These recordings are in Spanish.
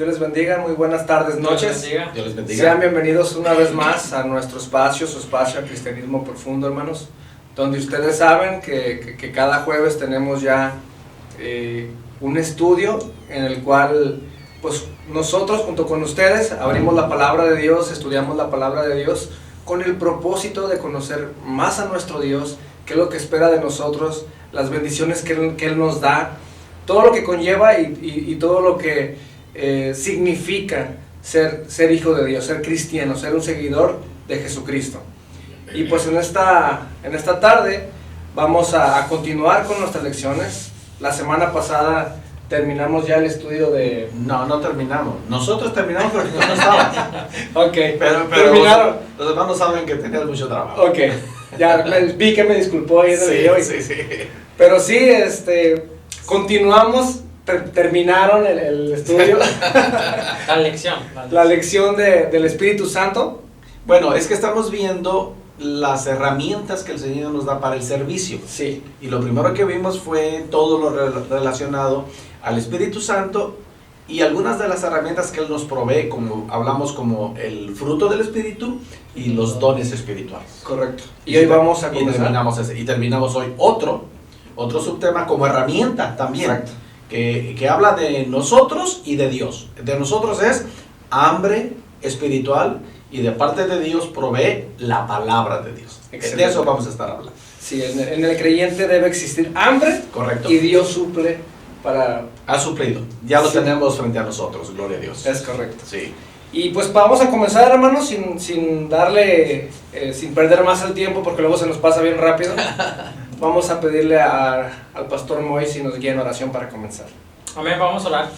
Dios les bendiga, muy buenas tardes, noches. Dios les bendiga. Sean bienvenidos una vez más a nuestro espacio, su espacio a Cristianismo Profundo, hermanos, donde ustedes saben que cada jueves tenemos ya un estudio en el cual pues nosotros junto con ustedes abrimos la palabra de Dios, estudiamos la palabra de Dios con el propósito de conocer más a nuestro Dios, qué es lo que espera de nosotros, las bendiciones que Él nos da, todo lo que conlleva y todo lo que significa ser hijo de Dios, ser cristiano, ser un seguidor de Jesucristo. Y pues en esta tarde vamos a continuar con nuestras lecciones. La semana pasada terminamos ya el estudio de... No terminamos. Nosotros terminamos porque no estábamos. Ok, pero terminaron. Los hermanos saben que tenías mucho trabajo. Ok, ya vi que me disculpó ahí en el video. Sí. Pero sí, continuamos, terminaron el estudio. La lección del Espíritu Santo. Bueno, es que estamos viendo las herramientas que el Señor nos da para el servicio. Sí. Y lo primero que vimos fue todo lo relacionado al Espíritu Santo y algunas de las herramientas que Él nos provee, como hablamos, como el fruto del Espíritu y los dones espirituales. Correcto. Y hoy vamos a comenzar. Y terminamos hoy otro subtema como herramienta también. Exacto. Que habla de nosotros y de Dios. De nosotros es hambre espiritual y de parte de Dios provee la palabra de Dios. Excelente. De eso vamos a estar hablando. Sí, en el creyente debe existir hambre. Correcto. Y Dios suple para... Ha suplido. Ya lo Sí. tenemos frente a nosotros, gloria a Dios. Es correcto. Sí. Y pues vamos a comenzar, hermanos, sin perder más el tiempo, porque luego se nos pasa bien rápido. Vamos a pedirle al pastor Moy si nos guía en oración para comenzar. Amén, vamos a orar.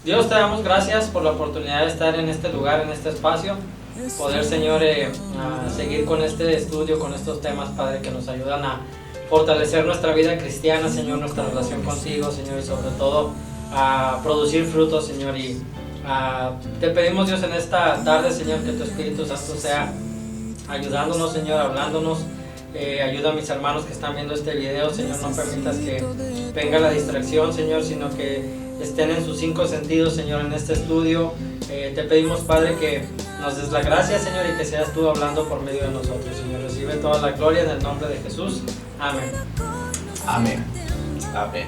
Dios, te damos gracias por la oportunidad de estar en este lugar, en este espacio. Poder, Señor, seguir con este estudio, con estos temas, Padre, que nos ayudan a fortalecer nuestra vida cristiana, Señor, nuestra relación contigo, Señor, y sobre todo a producir frutos, Señor. Y te pedimos, Dios, en esta tarde, Señor, que tu Espíritu Santo sea ayudándonos, Señor, hablándonos. Ayuda a mis hermanos que están viendo este video, Señor, no permitas que venga la distracción, Señor, sino que estén en sus 5 sentidos, Señor, en este estudio. Te pedimos, Padre, que nos des la gracia, Señor, y que seas tú hablando por medio de nosotros, Señor. Recibe toda la gloria en el nombre de Jesús. Amén. Amén. Amén.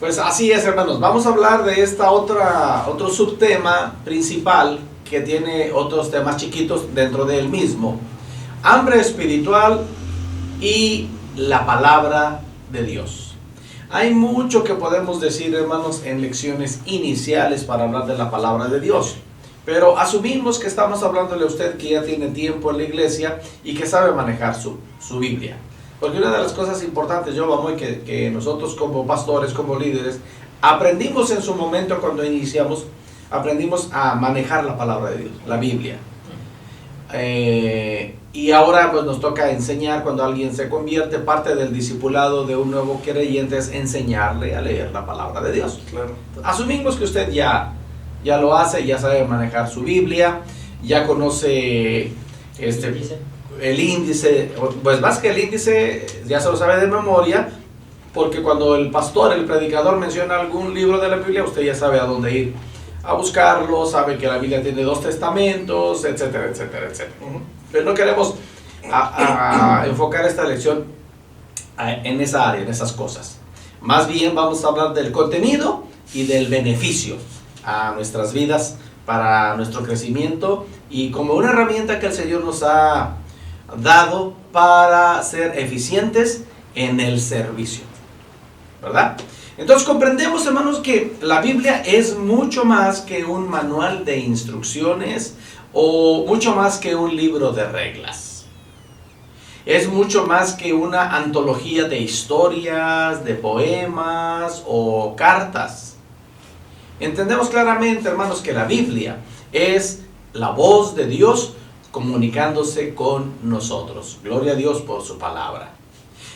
Pues así es, hermanos. Vamos a hablar de otro subtema principal que tiene otros temas chiquitos dentro del mismo. Hambre espiritual y la palabra de Dios. Hay mucho que podemos decir, hermanos, en lecciones iniciales para hablar de la palabra de Dios. Pero asumimos que estamos hablándole a usted que ya tiene tiempo en la iglesia y que sabe manejar su Biblia. Porque una de las cosas importantes, yo vamos, que nosotros como pastores, como líderes, aprendimos en su momento cuando iniciamos, aprendimos a manejar la palabra de Dios, la Biblia. Y ahora pues nos toca enseñar cuando alguien se convierte. Parte del discipulado de un nuevo creyente es enseñarle a leer la palabra de Dios. Claro. Asumimos que usted ya lo hace, ya sabe manejar su Biblia, ya conoce el índice, pues más que el índice ya se lo sabe de memoria, porque cuando el pastor, el predicador menciona algún libro de la Biblia, usted ya sabe a dónde ir a buscarlo, sabe que la Biblia tiene 2 testamentos, etcétera, etcétera, etcétera. Pero no queremos enfocar esta lección en esa área, en esas cosas. Más bien vamos a hablar del contenido y del beneficio a nuestras vidas, para nuestro crecimiento y como una herramienta que el Señor nos ha dado para ser eficientes en el servicio, ¿verdad? Entonces comprendemos, hermanos, que la Biblia es mucho más que un manual de instrucciones o mucho más que un libro de reglas. Es mucho más que una antología de historias, de poemas o cartas. Entendemos claramente, hermanos, que la Biblia es la voz de Dios comunicándose con nosotros. Gloria a Dios por su palabra.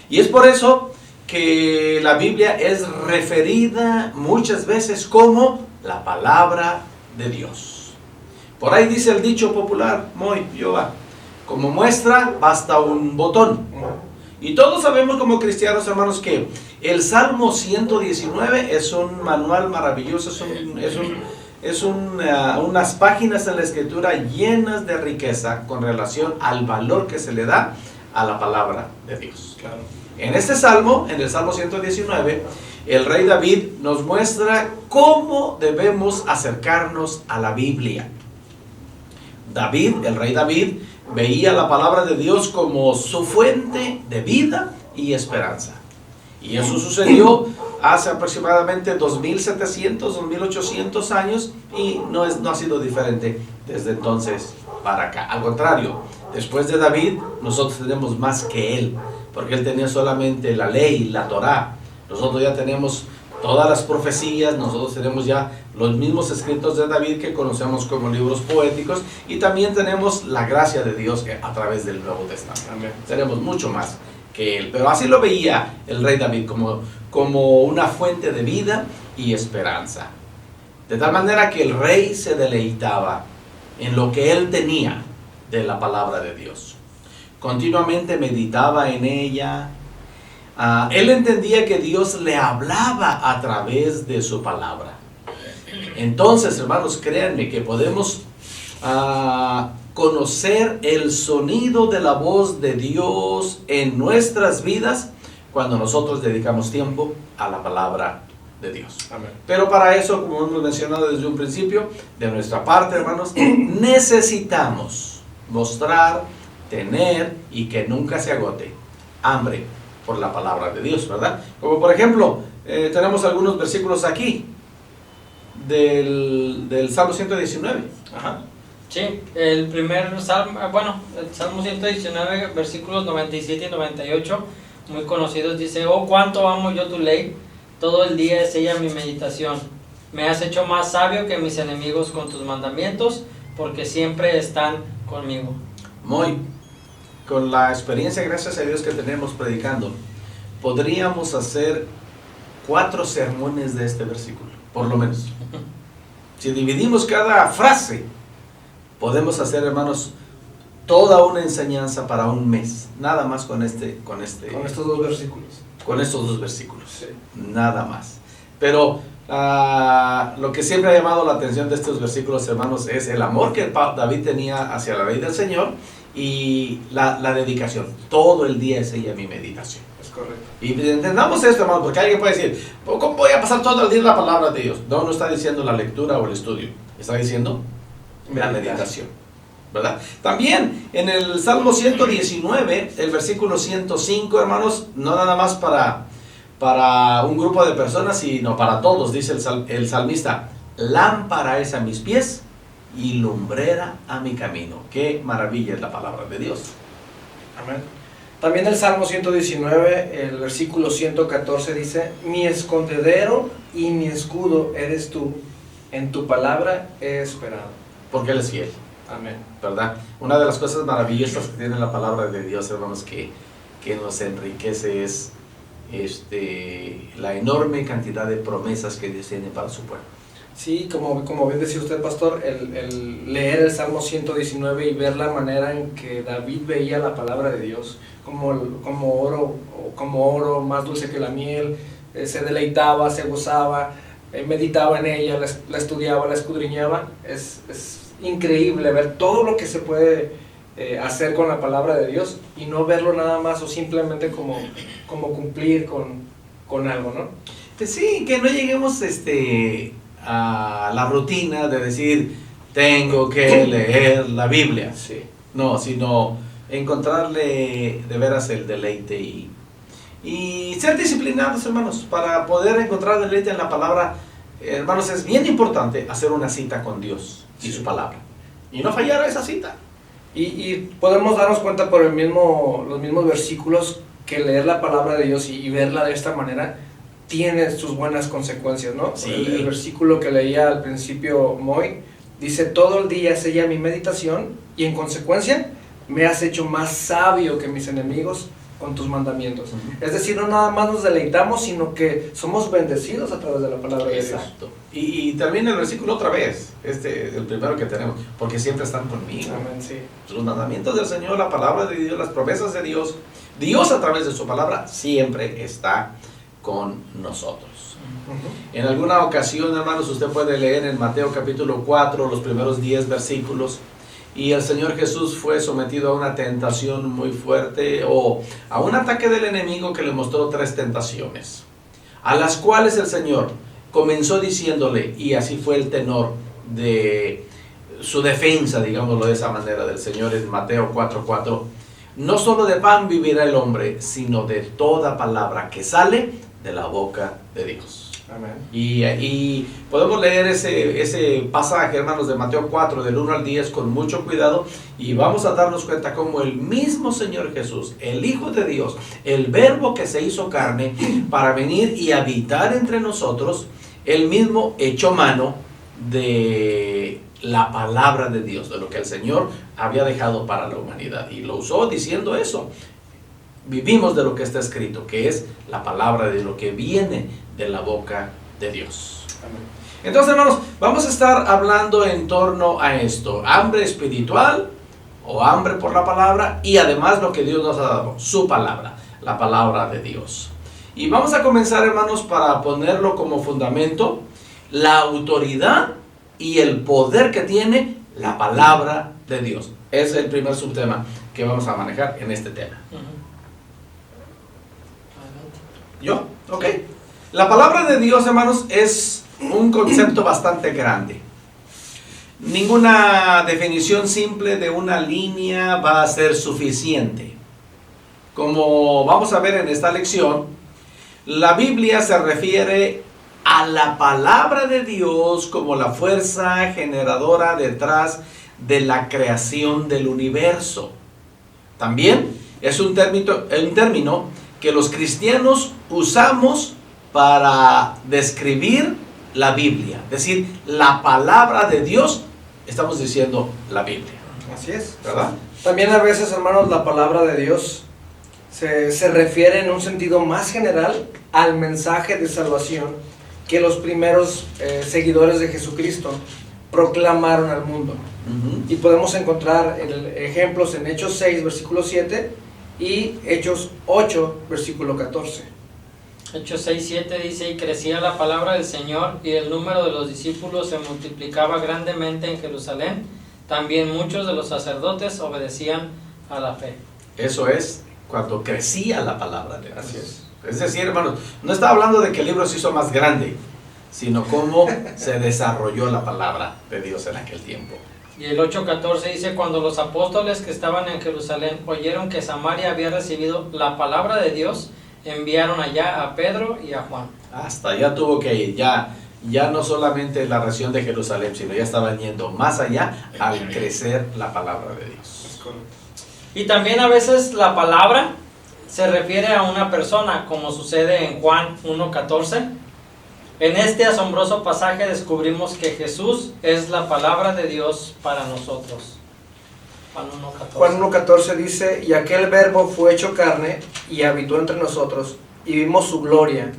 Y es por eso que la Biblia es referida muchas veces como la palabra de Dios. Por ahí dice el dicho popular, muy Jehová, como muestra basta un botón. Y todos sabemos como cristianos, hermanos, que el Salmo 119 es un manual maravilloso, es unas páginas en la Escritura llenas de riqueza con relación al valor que se le da a la palabra de Dios. Claro. En este salmo, en el Salmo 119, el rey David nos muestra cómo debemos acercarnos a la Biblia. El rey David, veía la palabra de Dios como su fuente de vida y esperanza. Y eso sucedió hace aproximadamente 2700, 2800 años y no ha sido diferente desde entonces para acá. Al contrario, después de David, nosotros tenemos más que él, porque él tenía solamente la ley, la Torá. Nosotros ya tenemos todas las profecías, nosotros tenemos ya los mismos escritos de David que conocemos como libros poéticos, y también tenemos la gracia de Dios a través del Nuevo Testamento. Amén. Tenemos mucho más que él, pero así lo veía el rey David, como una fuente de vida y esperanza. De tal manera que el rey se deleitaba en lo que él tenía de la palabra de Dios. Continuamente meditaba en ella. Él entendía que Dios le hablaba a través de su palabra. Entonces, hermanos, créanme que podemos conocer el sonido de la voz de Dios en nuestras vidas cuando nosotros dedicamos tiempo a la palabra de Dios. Amén. Pero para eso, como hemos mencionado desde un principio, de nuestra parte, hermanos, necesitamos mostrar, tener y que nunca se agote hambre por la palabra de Dios, ¿verdad? Como por ejemplo, tenemos algunos versículos aquí del Salmo 119. Ajá. Sí, el primer salmo, el Salmo 119, versículos 97 y 98, muy conocidos, dice: oh, cuánto amo yo tu ley, todo el día es ella mi meditación. Me has hecho más sabio que mis enemigos con tus mandamientos, porque siempre están conmigo. Con la experiencia, gracias a Dios, que tenemos predicando, podríamos hacer 4 sermones de este versículo, por lo menos. Si dividimos cada frase, podemos hacer, hermanos, toda una enseñanza para un mes, nada más con estos 2 versículos. Con estos 2 versículos, sí. Nada más. Pero lo que siempre ha llamado la atención de estos versículos, hermanos, es el amor que David tenía hacia la ley del Señor y la dedicación. Todo el día es ella mi meditación. Es correcto. Y entendamos esto, hermanos, porque alguien puede decir: ¿cómo voy a pasar todo el día en la palabra de Dios? No está diciendo la lectura o el estudio, está diciendo la meditación, ¿verdad? También en el Salmo 119, el versículo 105, hermanos, no nada más para un grupo de personas, sino para todos, dice el salmista: lámpara es a mis pies y lumbrera a mi camino. Qué maravilla es la palabra de Dios. Amén. También el Salmo 119, el versículo 114 dice: mi escondedero y mi escudo eres tú, en tu palabra he esperado. Porque Él es fiel. Amén. ¿Verdad? Una de las cosas maravillosas que tiene la palabra de Dios, hermanos, que nos enriquece es la enorme cantidad de promesas que Dios tiene para su pueblo. Sí, como bien decía usted, pastor, el leer el Salmo 119 y ver la manera en que David veía la palabra de Dios como oro más dulce que la miel, se deleitaba, se gozaba, meditaba en ella, la estudiaba, la escudriñaba. Es increíble ver todo lo que se puede hacer con la palabra de Dios y no verlo nada más o simplemente como cumplir con algo, ¿no? Sí, que no lleguemos a la rutina de decir: tengo que leer la Biblia. Sí. No, sino encontrarle de veras el deleite y ser disciplinados, hermanos, para poder encontrar deleite en la palabra. Hermanos, es bien importante hacer una cita con Dios y su palabra y no fallar a esa cita. Y podemos darnos cuenta por los mismos versículos que leer la palabra de Dios y verla de esta manera tiene sus buenas consecuencias, ¿no? Sí. El versículo que leía al principio Moy dice: todo el día es ella mi meditación y en consecuencia me has hecho más sabio que mis enemigos con tus mandamientos. Es decir, no nada más nos deleitamos, sino que somos bendecidos a través de la palabra de Dios. Exacto. Y termina el versículo otra vez, el primero que tenemos: porque siempre están conmigo. Amén, sí. Los mandamientos del Señor, la palabra de Dios, las promesas de Dios, Dios a través de su palabra siempre está con nosotros. En alguna ocasión, hermanos, usted puede leer en Mateo capítulo 4 los primeros 10 versículos, y el Señor Jesús fue sometido a una tentación muy fuerte, o a un ataque del enemigo que le mostró 3 tentaciones, a las cuales el Señor comenzó diciéndole, y así fue el tenor de su defensa, digámoslo de esa manera, del Señor en Mateo 4:4: no solo de pan vivirá el hombre, sino de toda palabra que sale de la boca de Dios. Amén. Y podemos leer ese pasaje, hermanos, de Mateo 4, del 1 al 10, con mucho cuidado, y vamos a darnos cuenta cómo el mismo Señor Jesús, el Hijo de Dios, el Verbo que se hizo carne para venir y habitar entre nosotros, él mismo echó mano de la palabra de Dios, de lo que el Señor había dejado para la humanidad, y lo usó diciendo eso: vivimos de lo que está escrito, que es la palabra de lo que viene de la boca de Dios. Amén. Entonces, hermanos, vamos a estar hablando en torno a esto: hambre espiritual o hambre por la palabra, y además lo que Dios nos ha dado, su palabra, la palabra de Dios. Y vamos a comenzar, hermanos, para ponerlo como fundamento, la autoridad y el poder que tiene la palabra de Dios. Ese es el primer subtema que vamos a manejar en este tema. ¿Yo? Ok. La palabra de Dios, hermanos, es un concepto bastante grande. Ninguna definición simple de una línea va a ser suficiente. Como vamos a ver en esta lección, la Biblia se refiere a la palabra de Dios como la fuerza generadora detrás de la creación del universo. También es un término que los cristianos usamos para describir la Biblia, es decir, la palabra de Dios, estamos diciendo la Biblia. Así es, ¿verdad? También a veces, hermanos, la palabra de Dios se refiere en un sentido más general al mensaje de salvación que los primeros seguidores de Jesucristo proclamaron al mundo. Y podemos encontrar ejemplos en Hechos 6, versículo 7 y Hechos 8, versículo 14. Hechos 6:7 dice: y crecía la palabra del Señor, y el número de los discípulos se multiplicaba grandemente en Jerusalén. También muchos de los sacerdotes obedecían a la fe. Eso es cuando crecía la palabra de Dios. Así es. Es decir, hermanos, no está hablando de que el libro se hizo más grande, sino cómo se desarrolló la palabra de Dios en aquel tiempo. Y el 8:14 dice: cuando los apóstoles que estaban en Jerusalén oyeron que Samaria había recibido la palabra de Dios, enviaron allá a Pedro y a Juan. Hasta allá tuvo que ir, ya no solamente la región de Jerusalén, sino ya estaban yendo más allá al crecer la palabra de Dios. Y también a veces la palabra se refiere a una persona, como sucede en Juan 1:14. En este asombroso pasaje descubrimos que Jesús es la palabra de Dios para nosotros. Juan 1:14 dice: y aquel verbo fue hecho carne y habitó entre nosotros, y vimos su gloria,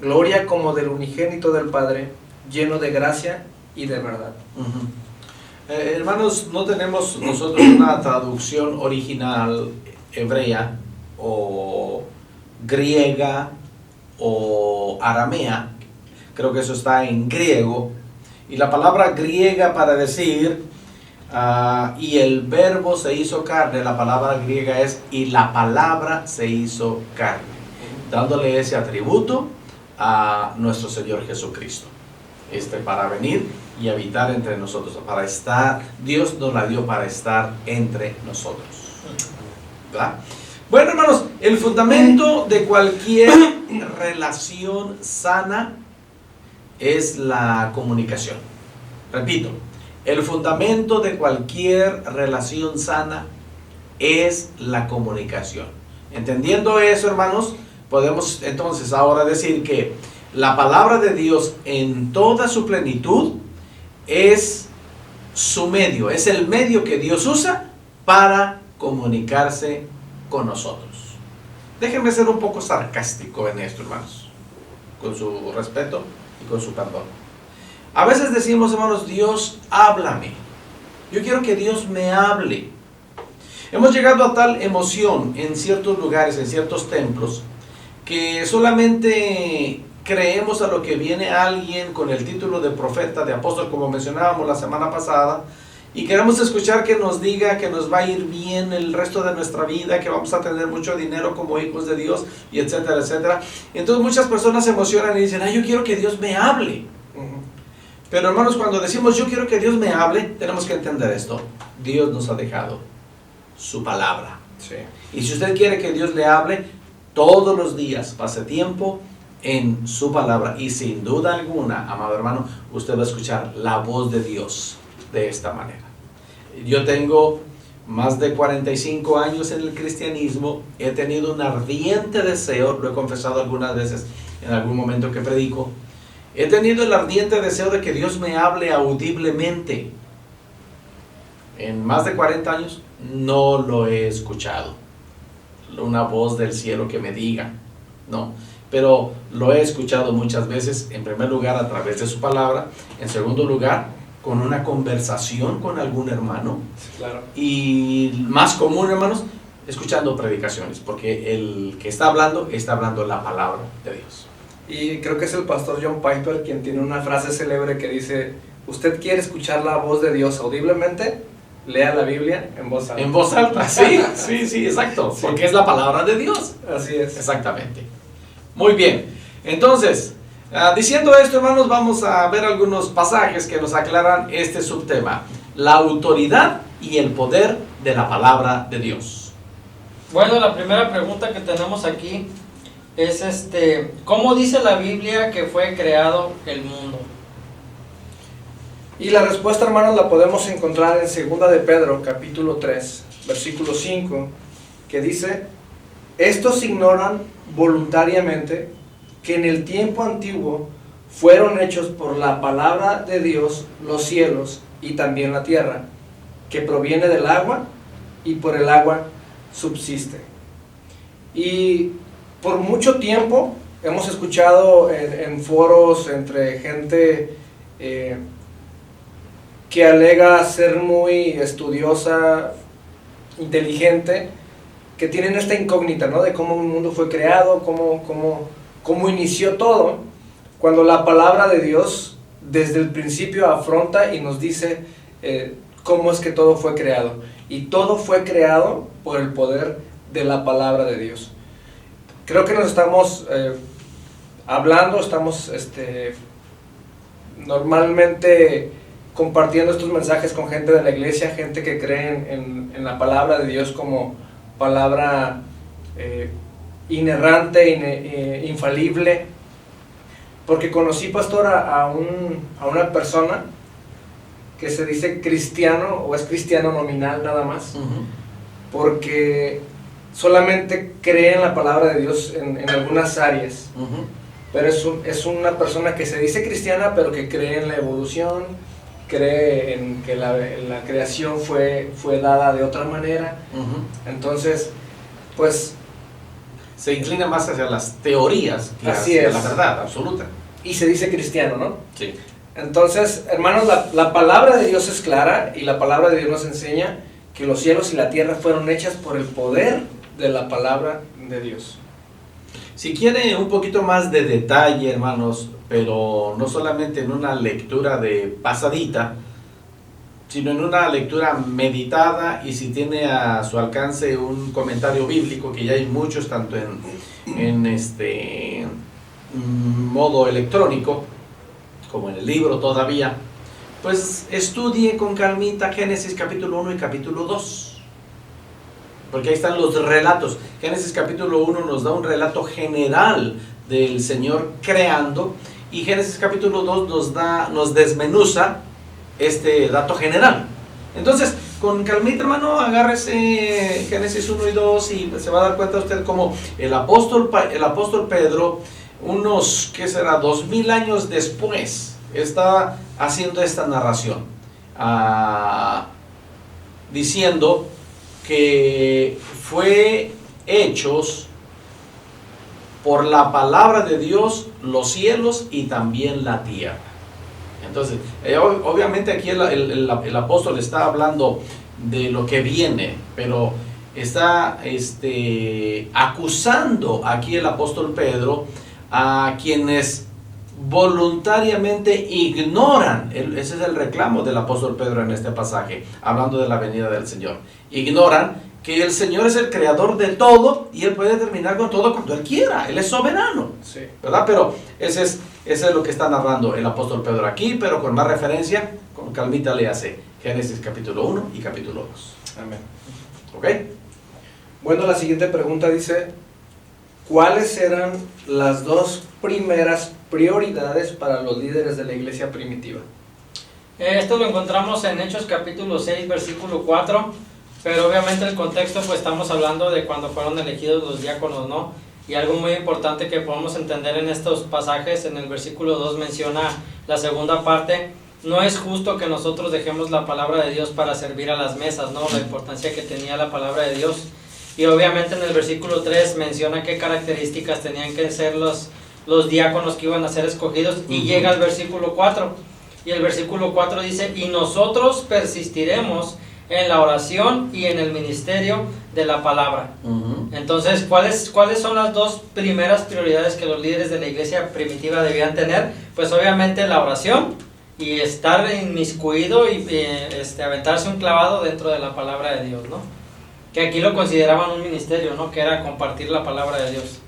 gloria como del unigénito del Padre, lleno de gracia y de verdad. Hermanos, no tenemos nosotros una traducción original hebrea o griega o aramea. Creo que eso está en griego, y la palabra griega para decir y el verbo se hizo carne, la palabra griega es y la palabra se hizo carne, dándole ese atributo a nuestro Señor Jesucristo, para venir y habitar entre nosotros, para estar. Dios nos la dio para estar entre nosotros, ¿verdad? Bueno, hermanos, el fundamento de cualquier relación sana es la comunicación. Repito, el fundamento de cualquier relación sana es la comunicación. Entendiendo eso, hermanos, podemos entonces ahora decir que la palabra de Dios en toda su plenitud es su medio, es el medio que Dios usa para comunicarse con nosotros. Déjenme ser un poco sarcástico en esto, hermanos, con su respeto y con su perdón. A veces decimos, hermanos, Dios, háblame. Yo quiero que Dios me hable. Hemos llegado a tal emoción en ciertos lugares, en ciertos templos, que solamente creemos a lo que viene alguien con el título de profeta, de apóstol, como mencionábamos la semana pasada, y queremos escuchar que nos diga que nos va a ir bien el resto de nuestra vida, que vamos a tener mucho dinero como hijos de Dios, y etcétera, etcétera. Entonces muchas personas se emocionan y dicen, yo quiero que Dios me hable. Pero hermanos, cuando decimos yo quiero que Dios me hable, tenemos que entender esto. Dios nos ha dejado su palabra. Sí. Y si usted quiere que Dios le hable, todos los días pase tiempo en su palabra. Y sin duda alguna, amado hermano, usted va a escuchar la voz de Dios de esta manera. Yo tengo más de 45 años en el cristianismo. He tenido un ardiente deseo, lo he confesado algunas veces en algún momento que predico. He tenido el ardiente deseo de que Dios me hable audiblemente. En más de 40 años no lo he escuchado. Una voz del cielo que me diga, no. Pero lo he escuchado muchas veces, en primer lugar a través de su palabra, en segundo lugar con una conversación con algún hermano. Claro. Y más común, hermanos, escuchando predicaciones, porque el que está hablando la palabra de Dios. Y creo que es el pastor John Piper quien tiene una frase célebre que dice: ¿usted quiere escuchar la voz de Dios audiblemente? Lea la Biblia en voz alta. En voz alta, sí, exacto, sí. Porque es la palabra de Dios. Así es. Exactamente. Muy bien, entonces, diciendo esto, hermanos, vamos a ver algunos pasajes que nos aclaran este subtema: la autoridad y el poder de la palabra de Dios. Bueno, la primera pregunta que tenemos aquí es ¿cómo dice la Biblia que fue creado el mundo? Y la respuesta, hermanos, la podemos encontrar en 2 de Pedro, capítulo 3, versículo 5, que dice: estos ignoran voluntariamente que en el tiempo antiguo fueron hechos por la palabra de Dios los cielos y también la tierra, que proviene del agua y por el agua subsiste. Y por mucho tiempo hemos escuchado en foros entre gente que alega ser muy estudiosa, inteligente, que tienen esta incógnita, ¿no?, de cómo un mundo fue creado, cómo inició todo, cuando la palabra de Dios desde el principio afronta y nos dice cómo es que todo fue creado. Y todo fue creado por el poder de la palabra de Dios. Creo que nos estamos hablando, estamos normalmente compartiendo estos mensajes con gente de la iglesia, gente que cree en la palabra de Dios como palabra inerrante, infalible, porque conocí, pastor, a una persona que se dice cristiano, o es cristiano nominal nada más, porque solamente cree en la palabra de Dios en algunas áreas, pero es una persona que se dice cristiana, pero que cree en la evolución, cree en que la creación fue dada de otra manera. Entonces, pues se inclina más hacia las teorías que hacia la verdad absoluta. Y se dice cristiano, ¿no? Sí. Entonces, hermanos, la palabra de Dios es clara, y la palabra de Dios nos enseña que los cielos y la tierra fueron hechas por el poder de la palabra de Dios. Si quiere un poquito más de detalle, hermanos, pero no solamente en una lectura de pasadita, sino en una lectura meditada, y si tiene a su alcance un comentario bíblico, que ya hay muchos, tanto en modo electrónico como en el libro todavía, pues estudie con calmita Génesis capítulo 1 y capítulo 2, porque ahí están los relatos. Génesis capítulo 1 nos da un relato general del Señor creando, y Génesis capítulo 2 nos desmenuza este dato general. Entonces, con calmita, hermano, agárrese Génesis 1 y 2 y se va a dar cuenta usted cómo el apóstol Pedro, unos, ¿qué será?, 2000 años después, está haciendo esta narración, diciendo que fue hechos por la palabra de Dios los cielos y también la tierra. Entonces, obviamente aquí el apóstol está hablando de lo que viene, pero está acusando aquí el apóstol Pedro a quienes voluntariamente ignoran, ese es el reclamo del apóstol Pedro en este pasaje, hablando de la venida del Señor. Ignoran que el Señor es el creador de todo y Él puede terminar con todo cuando Él quiera. Él es soberano, Sí. ¿verdad? Pero ese es lo que está narrando el apóstol Pedro aquí, pero con más referencia, con calmita le hace Génesis capítulo 1 y capítulo 2. Amén. ¿Ok? Bueno, la siguiente pregunta dice, ¿cuáles eran las dos primeras prioridades para los líderes de la iglesia primitiva? Esto lo encontramos en Hechos capítulo 6, versículo 4, pero obviamente el contexto, pues estamos hablando de cuando fueron elegidos los diáconos, ¿no? Y algo muy importante que podemos entender en estos pasajes, en el versículo 2 menciona la segunda parte, no es justo que nosotros dejemos la palabra de Dios para servir a las mesas, ¿no? La importancia que tenía la palabra de Dios. Y obviamente en el versículo 3 menciona qué características tenían que ser los diáconos que iban a ser escogidos, y llega al versículo 4, y el versículo 4 dice, y nosotros persistiremos en la oración y en el ministerio de la palabra. Entonces, ¿cuáles son las dos primeras prioridades que los líderes de la iglesia primitiva debían tener? Pues obviamente la oración y estar inmiscuido y aventarse un clavado dentro de la palabra de Dios, ¿no? Que aquí lo consideraban un ministerio, ¿no? Que era compartir la palabra de Dios.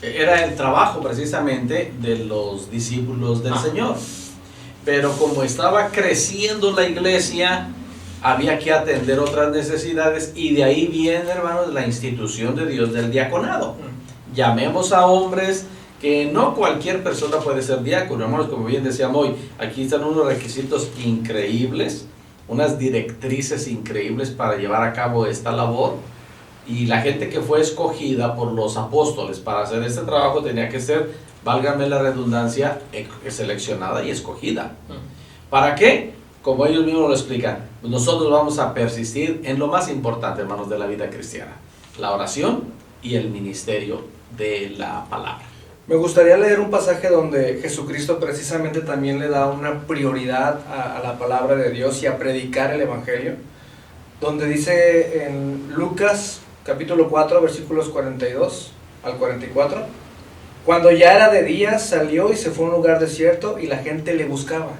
Era el trabajo precisamente de los discípulos del Señor. Pero como estaba creciendo la iglesia, había que atender otras necesidades, y de ahí viene, hermanos, la institución de Dios del diaconado. Llamemos a hombres, que no cualquier persona puede ser diácono, hermanos, como bien decíamos hoy, aquí están unos requisitos increíbles, unas directrices increíbles para llevar a cabo esta labor, y la gente que fue escogida por los apóstoles para hacer este trabajo tenía que ser, válgame la redundancia, seleccionada y escogida. ¿Para qué? Como ellos mismos lo explican, nosotros vamos a persistir en lo más importante, hermanos, de la vida cristiana, la oración y el ministerio de la palabra. Me gustaría leer un pasaje donde Jesucristo precisamente también le da una prioridad a la palabra de Dios y a predicar el Evangelio, donde dice en Lucas capítulo 4 versículos 42 al 44, cuando ya era de día salió y se fue a un lugar desierto y la gente le buscaba,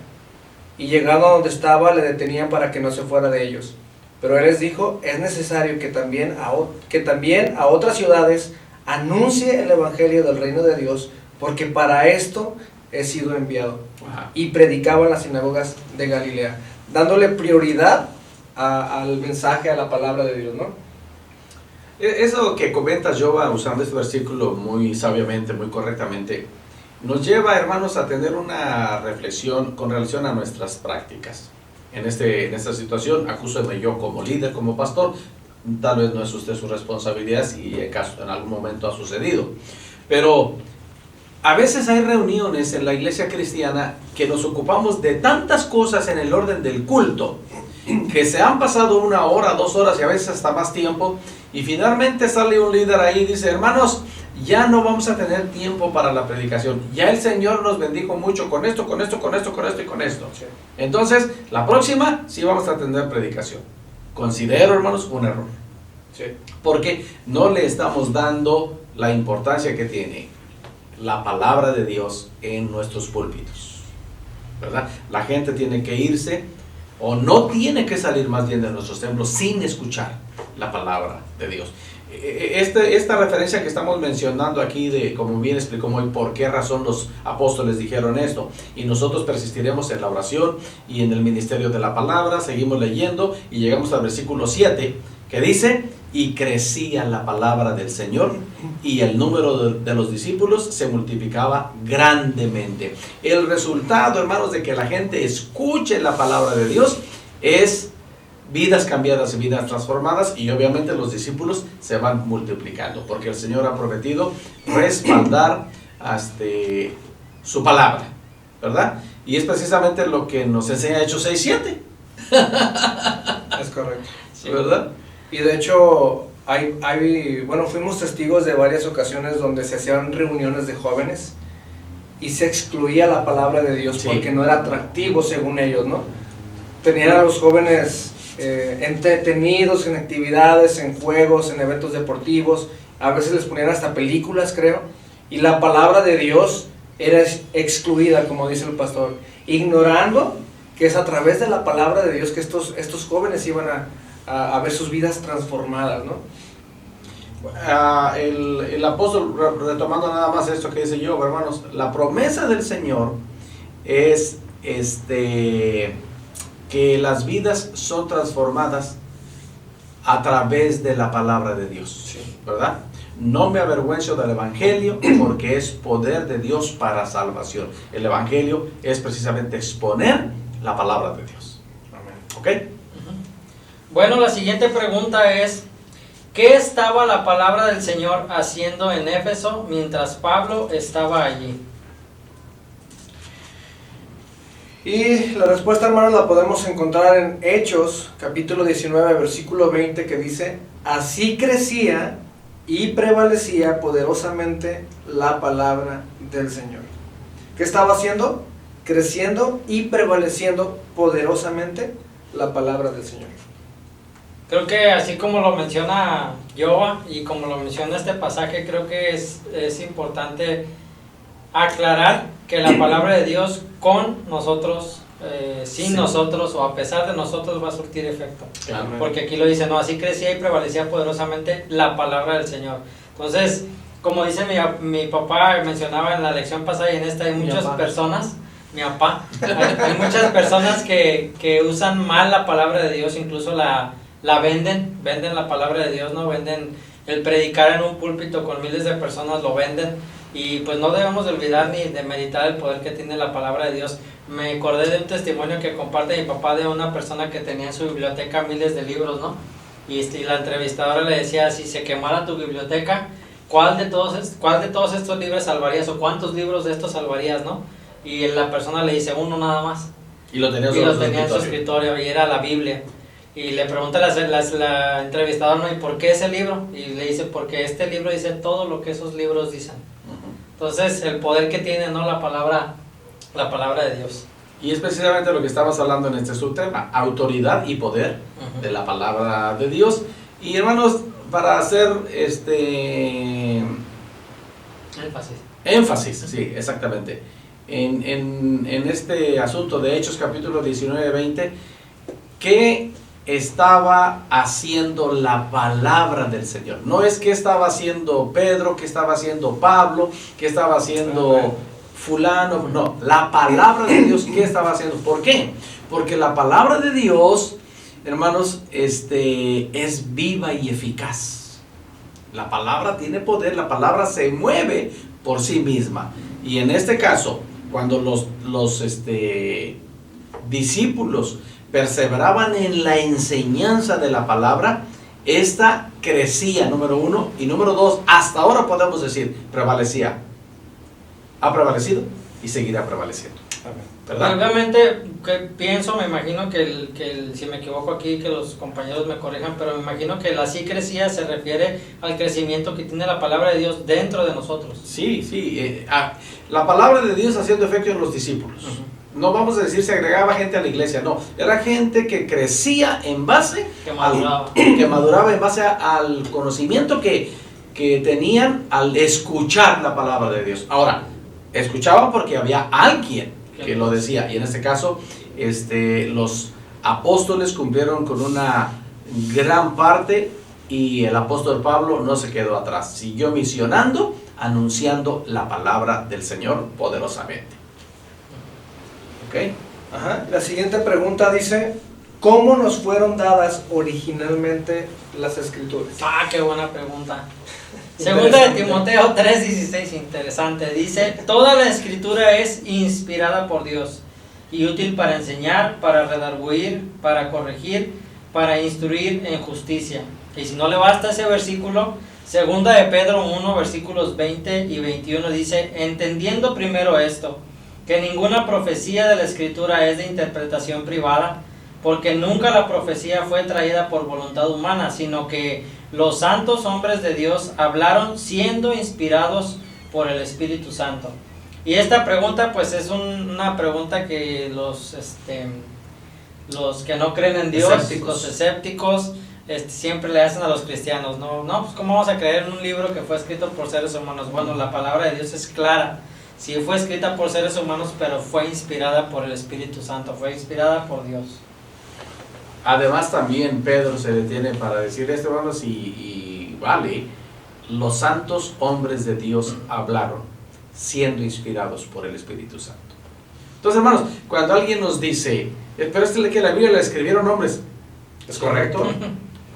y llegando a donde estaba le detenían para que no se fuera de ellos, pero él les dijo, es necesario que también a otras ciudades anuncie el Evangelio del reino de Dios, porque para esto he sido enviado. Y predicaba en las sinagogas de Galilea, dándole prioridad al mensaje, a la palabra de Dios, ¿no? Eso que comentas, Jova, usando este versículo muy sabiamente, muy correctamente, nos lleva, hermanos, a tener una reflexión con relación a nuestras prácticas. En esta situación, acúseme yo como líder, como pastor, tal vez no es usted su responsabilidad si en algún momento ha sucedido, pero a veces hay reuniones en la iglesia cristiana que nos ocupamos de tantas cosas en el orden del culto, que se han pasado 1 hora, 2 horas y a veces hasta más tiempo, y finalmente sale un líder ahí y dice, hermanos, ya no vamos a tener tiempo para la predicación, ya el Señor nos bendijo mucho con esto, con esto, con esto, con esto y con esto. Entonces, la próxima sí vamos a tener predicación. Considero, hermanos, un error. Sí. Porque no le estamos dando la importancia que tiene la palabra de Dios en nuestros púlpitos, ¿verdad? La gente tiene que irse, o no tiene que salir más bien de nuestros templos sin escuchar la palabra de Dios. Esta referencia que estamos mencionando aquí, de como bien explicó hoy, por qué razón los apóstoles dijeron esto, y nosotros persistiremos en la oración y en el ministerio de la palabra. Seguimos leyendo y llegamos al versículo 7, que dice, y crecía la palabra del Señor y el número de los discípulos se multiplicaba grandemente. El resultado, hermanos, de que la gente escuche la palabra de Dios es vidas cambiadas y vidas transformadas, y obviamente los discípulos se van multiplicando, porque el Señor ha prometido respaldar su palabra, ¿verdad? Y es precisamente lo que nos enseña Hechos 6:7. Es correcto. Sí. ¿Verdad? Y de hecho, fuimos testigos de varias ocasiones donde se hacían reuniones de jóvenes y se excluía la palabra de Dios, sí, porque no era atractivo según ellos, ¿no? Tenían a los jóvenes entretenidos en actividades, en juegos, en eventos deportivos, a veces les ponían hasta películas, creo, y la palabra de Dios era excluida, como dice el pastor, ignorando que es a través de la palabra de Dios que estos jóvenes iban a ver sus vidas transformadas, ¿no? El apóstol, retomando nada más esto que dice yo, hermanos, la promesa del Señor es que las vidas son transformadas a través de la palabra de Dios, Sí. ¿verdad? No me avergüenzo del Evangelio porque es poder de Dios para salvación. El Evangelio es precisamente exponer la palabra de Dios. Amén. ¿Ok? Bueno, la siguiente pregunta es, ¿qué estaba la palabra del Señor haciendo en Éfeso mientras Pablo estaba allí? Y la respuesta, hermanos, la podemos encontrar en Hechos, capítulo 19, versículo 20, que dice: así crecía y prevalecía poderosamente la palabra del Señor. ¿Qué estaba haciendo? Creciendo y prevaleciendo poderosamente la palabra del Señor. Creo que así como lo menciona Yoa y como lo menciona este pasaje, creo que es importante aclarar que la palabra de Dios con nosotros, sin nosotros o a pesar de nosotros va a surtir efecto. Claro. Porque aquí lo dice, no, así crecía y prevalecía poderosamente la palabra del Señor. Entonces, como dice mi papá, mencionaba en la lección pasada y en esta, hay muchas personas, mi papá, hay muchas personas que usan mal la palabra de Dios, incluso la venden la palabra de Dios, no venden el predicar en un púlpito con miles de personas, lo venden. Y pues no debemos de olvidar ni de meditar el poder que tiene la palabra de Dios. Me acordé de un testimonio que comparte mi papá de una persona que tenía en su biblioteca miles de libros, ¿no? Y la entrevistadora le decía, si se quemara tu biblioteca, ¿cuál de todos estos libros salvarías? ¿O cuántos libros de estos salvarías, no? Y la persona le dice, uno nada más. Y lo tenía, en su escritorio y era la Biblia. Y le pregunta la entrevistadora, ¿no? ¿Y por qué ese libro? Y le dice, porque este libro dice todo lo que esos libros dicen. Entonces, el poder que tiene, ¿no? La palabra de Dios. Y es precisamente lo que estamos hablando en este subtema, autoridad y poder de la palabra de Dios. Y hermanos, para hacer énfasis, sí, exactamente, en este asunto de Hechos capítulo 19, 20, ¿qué estaba haciendo la palabra del Señor? No es qué estaba haciendo Pedro, qué estaba haciendo Pablo, qué estaba haciendo fulano, no, la palabra de Dios, ¿qué estaba haciendo? ¿Por qué? Porque la palabra de Dios, hermanos, es viva y eficaz. La palabra tiene poder, la palabra se mueve por sí misma. Y en este caso, cuando los discípulos perseveraban en la enseñanza de la palabra, esta crecía, número uno, y número dos, hasta ahora podemos decir, prevalecía. Ha prevalecido y seguirá prevaleciendo. ¿Verdad? Obviamente, me imagino que si me equivoco aquí, que los compañeros me corrijan, pero me imagino que el así crecía se refiere al crecimiento que tiene la palabra de Dios dentro de nosotros. Sí, la palabra de Dios haciendo efecto en los discípulos. No vamos a decir se agregaba gente a la iglesia, no, era gente que crecía en base, que maduraba en base al conocimiento que tenían al escuchar la palabra de Dios. Ahora, escuchaban porque había alguien que lo decía, y en este caso los apóstoles cumplieron con una gran parte, y el apóstol Pablo no se quedó atrás, siguió misionando, anunciando la palabra del Señor poderosamente. ¿Ok? Ajá. La siguiente pregunta dice: ¿cómo nos fueron dadas originalmente las escrituras? Qué buena pregunta. Segunda de Timoteo 3:16, interesante. Dice, toda la escritura es inspirada por Dios y útil para enseñar, para redarguir, para corregir, para instruir en justicia. Y si no le basta ese versículo, segunda de Pedro 1, versículos 20 y 21 dice, entendiendo primero esto, que ninguna profecía de la escritura es de interpretación privada, porque nunca la profecía fue traída por voluntad humana, sino que los santos hombres de Dios hablaron siendo inspirados por el Espíritu Santo. Y esta pregunta pues es una pregunta que los que no creen en Dios, Escépticos. los escépticos, siempre le hacen a los cristianos, no, pues ¿cómo vamos a creer en un libro que fue escrito por seres humanos? Bueno, la palabra de Dios es clara. Sí fue escrita por seres humanos, pero fue inspirada por el Espíritu Santo, fue inspirada por Dios. Además también Pedro se detiene para decir esto, hermanos, y vale, los santos hombres de Dios hablaron siendo inspirados por el Espíritu Santo. Entonces, hermanos, cuando alguien nos dice, pero que la Biblia la escribieron hombres, ¿es correcto?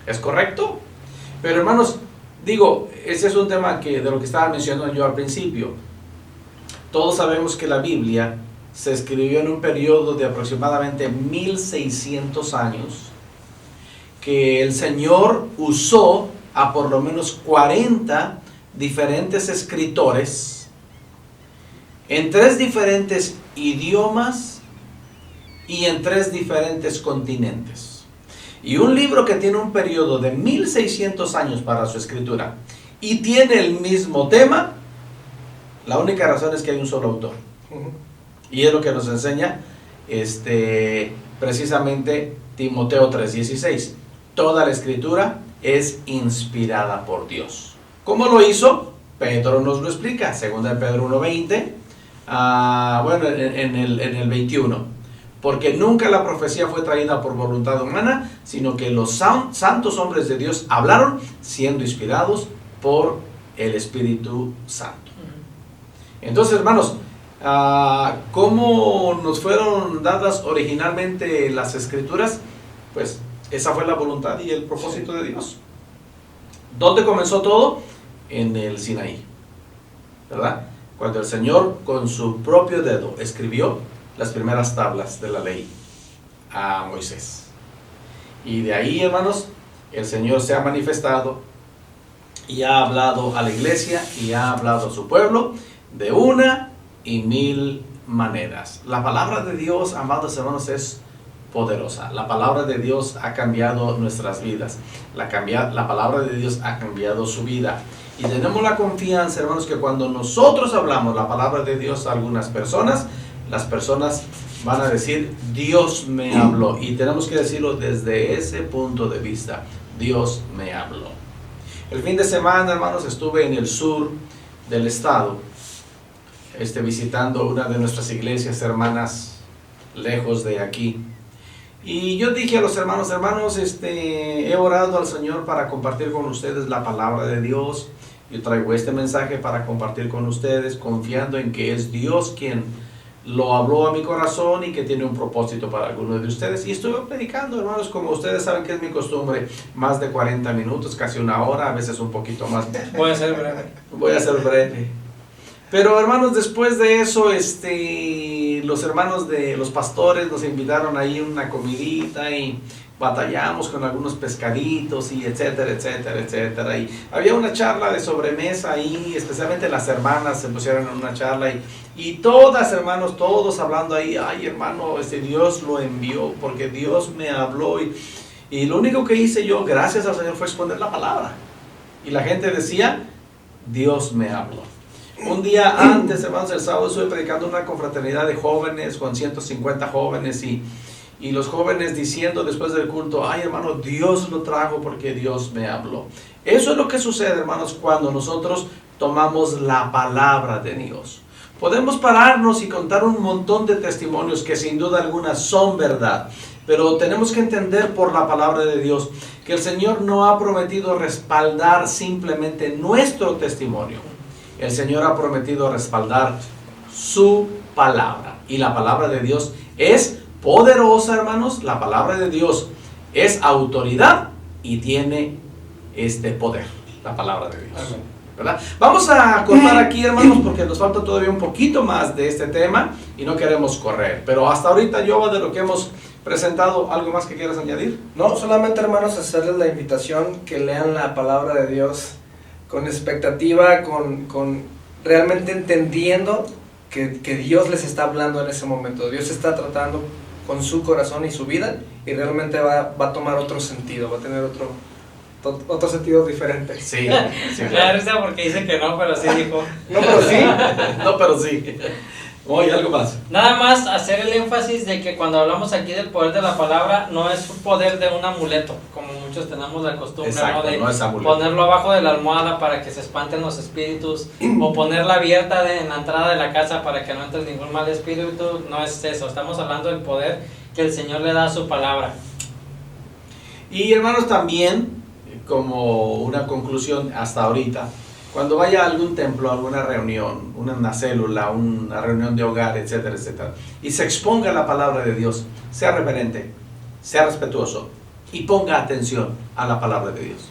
¿Es correcto? Pero, hermanos, digo, ese es un tema de lo que estaba mencionando yo al principio. Todos sabemos que la Biblia se escribió en un periodo de aproximadamente 1600 años, que el Señor usó a por lo menos 40 diferentes escritores en 3 diferentes idiomas y en 3 diferentes continentes. Y un libro que tiene un periodo de 1600 años para su escritura y tiene el mismo tema, la única razón es que hay un solo autor. Y es lo que nos enseña precisamente Timoteo 3:16. Toda la escritura es inspirada por Dios. ¿Cómo lo hizo? Pedro nos lo explica, 2 Pedro 1:20, bueno, en el 21. Porque nunca la profecía fue traída por voluntad humana, sino que los santos hombres de Dios hablaron siendo inspirados por el Espíritu Santo. Entonces, hermanos, ¿cómo nos fueron dadas originalmente las escrituras? Pues esa fue la voluntad y el propósito de Dios. ¿Dónde comenzó todo? En el Sinaí, ¿verdad? Cuando el Señor con su propio dedo escribió las primeras tablas de la ley a Moisés. Y de ahí, hermanos, el Señor se ha manifestado y ha hablado a la iglesia y ha hablado a su pueblo de una y mil maneras. La palabra de Dios, amados hermanos, es poderosa. La palabra de Dios ha cambiado nuestras vidas. La palabra de Dios ha cambiado su vida. Y tenemos la confianza, hermanos, que cuando nosotros hablamos la palabra de Dios a algunas personas, las personas van a decir, Dios me habló. Y tenemos que decirlo desde ese punto de vista. Dios me habló. El fin de semana, hermanos, estuve en el sur del estado, visitando una de nuestras iglesias hermanas lejos de aquí. Y yo dije a los hermanos, he orado al Señor para compartir con ustedes la palabra de Dios. Yo traigo este mensaje para compartir con ustedes, confiando en que es Dios quien lo habló a mi corazón y que tiene un propósito para algunos de ustedes. Y estuve predicando, hermanos, como ustedes saben que es mi costumbre, más de 40 minutos, casi una hora, a veces un poquito más. Voy a ser breve. Voy a ser breve. Pero, hermanos, después de eso, los hermanos de los pastores nos invitaron ahí a una comidita y batallamos con algunos pescaditos y etcétera, etcétera, etcétera. Y había una charla de sobremesa ahí, especialmente las hermanas se pusieron en una charla y todas, hermanos, todos hablando ahí, ay, hermano, Dios lo envió porque Dios me habló y lo único que hice yo, gracias al Señor, fue exponer la palabra. Y la gente decía, Dios me habló. Un día antes, hermanos, el sábado estuve predicando una confraternidad de jóvenes con 150 jóvenes y los jóvenes diciendo después del culto, ay, hermano, Dios lo trajo porque Dios me habló. Eso es lo que sucede, hermanos, cuando nosotros tomamos la palabra de Dios. Podemos pararnos y contar un montón de testimonios que sin duda alguna son verdad, pero tenemos que entender por la palabra de Dios que el Señor no ha prometido respaldar simplemente nuestro testimonio. El Señor ha prometido respaldar su palabra. Y la palabra de Dios es poderosa, hermanos. La palabra de Dios es autoridad y tiene poder. La palabra de Dios. ¿Verdad? Vamos a cortar aquí, hermanos, porque nos falta todavía un poquito más de este tema y no queremos correr. Pero hasta ahorita, yo, de lo que hemos presentado, ¿algo más que quieras añadir? No, solamente, hermanos, hacerles la invitación que lean la palabra de Dios con expectativa, con realmente entendiendo que Dios les está hablando en ese momento. Dios está tratando con su corazón y su vida y realmente va a tomar otro sentido, va a tener otro sentido diferente. Sí, sí. Me da risa porque dice que no, pero sí dijo. No, pero sí. No, pero sí. Oye, algo más. Nada más hacer el énfasis de que cuando hablamos aquí del poder de la palabra, no es un poder de un amuleto, como muchos tenemos la costumbre, Exacto, ¿no? De no es amuleto. ponerlo abajo de la almohada para que se espanten los espíritus, o ponerla abierta en la entrada de la casa para que no entre ningún mal espíritu. No es eso, estamos hablando del poder que el Señor le da a su palabra. Y hermanos, también, como una conclusión hasta ahorita, cuando vaya a algún templo, a alguna reunión, una célula, una reunión de hogar, etcétera, etcétera, y se exponga la palabra de Dios, sea reverente, sea respetuoso y ponga atención a la palabra de Dios.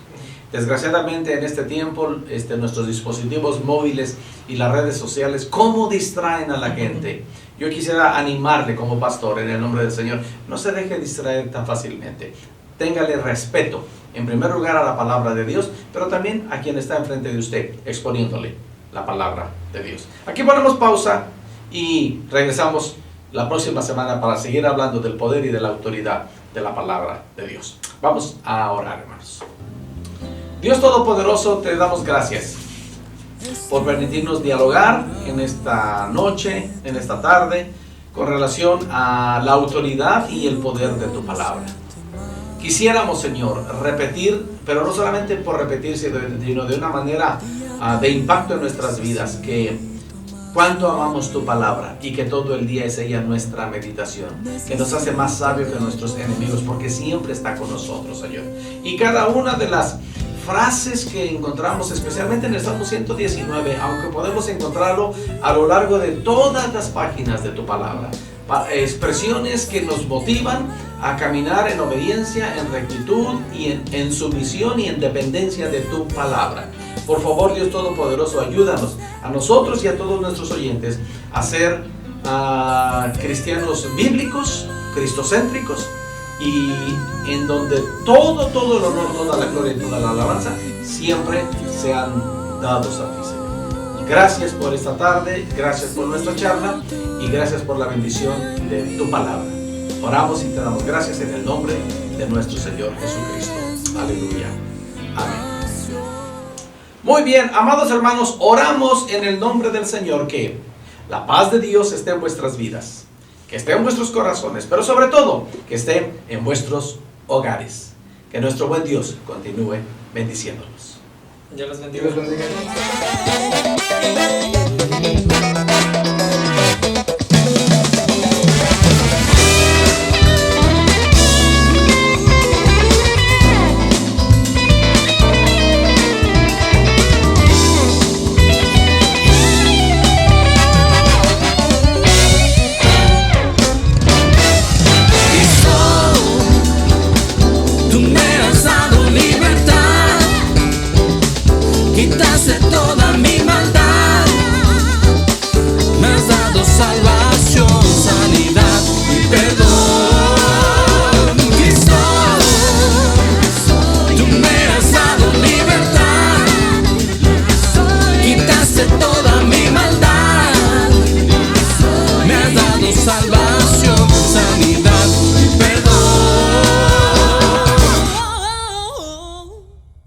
Desgraciadamente en este tiempo, nuestros dispositivos móviles y las redes sociales, ¿cómo distraen a la gente? Yo quisiera animarle como pastor en el nombre del Señor, no se deje distraer tan fácilmente. Téngale respeto, en primer lugar a la palabra de Dios, pero también a quien está enfrente de usted, exponiéndole la palabra de Dios. Aquí ponemos pausa y regresamos la próxima semana para seguir hablando del poder y de la autoridad de la palabra de Dios. Vamos a orar, hermanos. Dios Todopoderoso, te damos gracias por permitirnos dialogar en esta noche, en esta tarde, con relación a la autoridad y el poder de tu palabra. Quisiéramos, Señor, repetir, pero no solamente por repetir, sino de una manera de impacto en nuestras vidas, que cuánto amamos tu palabra y que todo el día es ella nuestra meditación, que nos hace más sabios que nuestros enemigos, porque siempre está con nosotros, Señor. Y cada una de las frases que encontramos, especialmente en el Salmo 119, aunque podemos encontrarlo a lo largo de todas las páginas de tu palabra, expresiones que nos motivan a caminar en obediencia, en rectitud y en sumisión y en dependencia de tu palabra. Por favor, Dios Todopoderoso, ayúdanos a nosotros y a todos nuestros oyentes a ser cristianos bíblicos, cristocéntricos, y en donde todo el honor, toda la gloria y toda la alabanza siempre sean dados a ti, Señor. Gracias por esta tarde, gracias por nuestra charla y gracias por la bendición de tu palabra. Oramos y te damos gracias en el nombre de nuestro Señor Jesucristo. Aleluya. Amén. Muy bien, amados hermanos, oramos en el nombre del Señor que la paz de Dios esté en vuestras vidas, que esté en vuestros corazones, pero sobre todo que esté en vuestros hogares. Que nuestro buen Dios continúe bendiciéndolos. Dios los bendiga. Dios los bendiga.